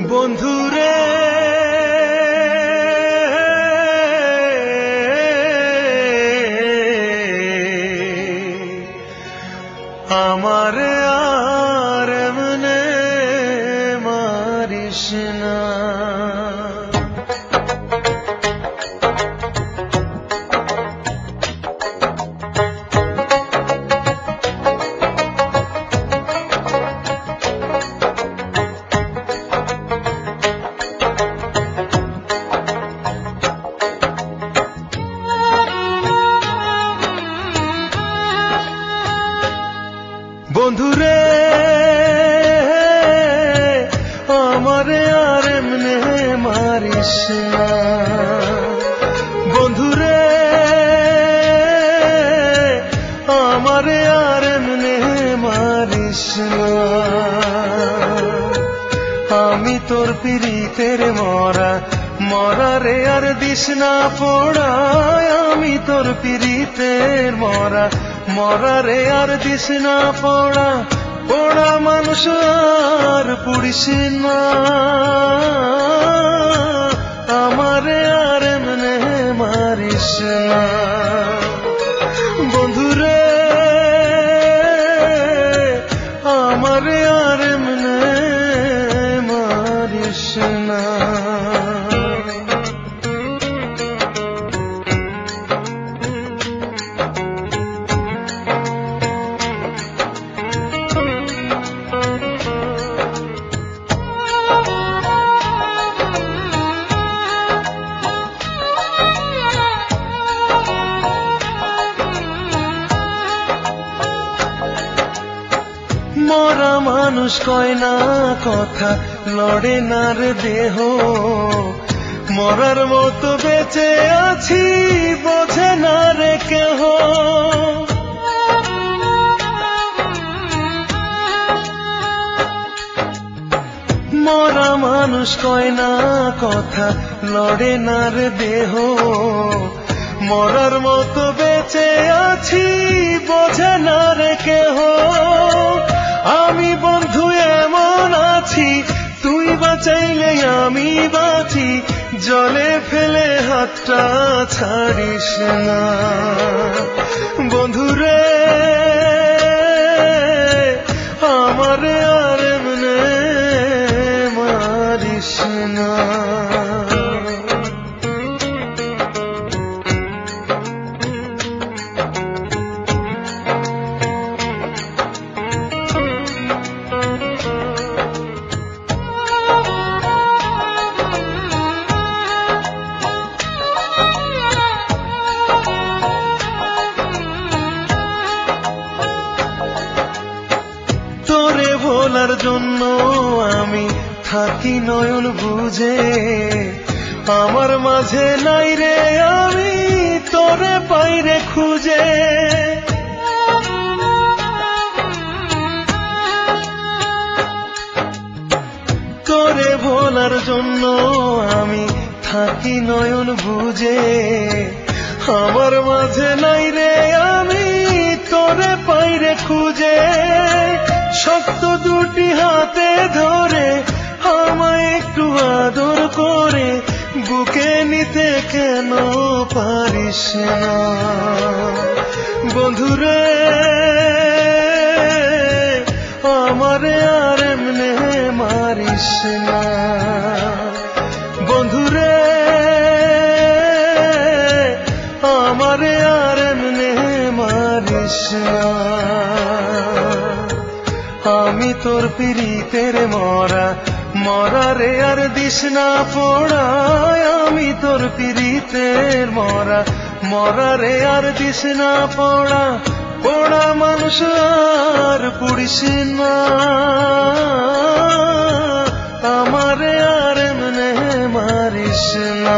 বন্ধুরে আমার আর মনে মারিস না। বন্ধুরে আমারে আর এমনে মারিস না। বন্ধুরে আমারে আর এমনে মারিস না। আমি তোর পিরিতের মরা মরারে আর দিস না পোড়া। আমি তোর পিরিতের মরা মরারে আর দিস না পোড়া। পোড়া মানুষ আর পুড়িস না। আমারে আর এমনে মারিস না। বন্ধুরে আমারে আর এমনে মারিস না। মরা মানুষ কয় না কথা, লড়ে না রে দেহ। মরার মতো বেঁচে আছি বোঝে না রে কেহ। মরা মানুষ কয় না কথা, লড়ে না রে দেহ। মরার মতো বেঁচে আছি বোঝে না রে কেহ। আমি বন্ধু এমন আছি, তুই বাঁচাইলে আমি বাঁচি। জলে ফেলে হাতটা ছাড়িস না। বন্ধুরে আমারে আর এমনে মারিস না। তোরে ভোলার জন্য আমি থাকি নয়ন বুঝে। আমার মাঝে নাই রে আমি তোরে পাইরে খুঁজে। তোরে ভোলার জন্য আমি থাকি নয়ন বুঝে। আমার মাঝে নাই রে আমি তোরে পাইরে খুঁজে। শক্ত দুটি হাতে ধরে আমায় একটু আদর করে বুকে নিতে কেন পারিস না। বন্ধুরে আমারে আর এমনে মারিস না। বন্ধুরে আমারে আর এমনে মারিস না। আমি তোর পিরিতের মরা মরারে আর দিস না পোড়া। আমি তোর পিরিতের মরা মরারে আর দিস না পোড়া। পোড়া মানুষ আর পুড়িস না। আমারে আর এমনে মারিস না।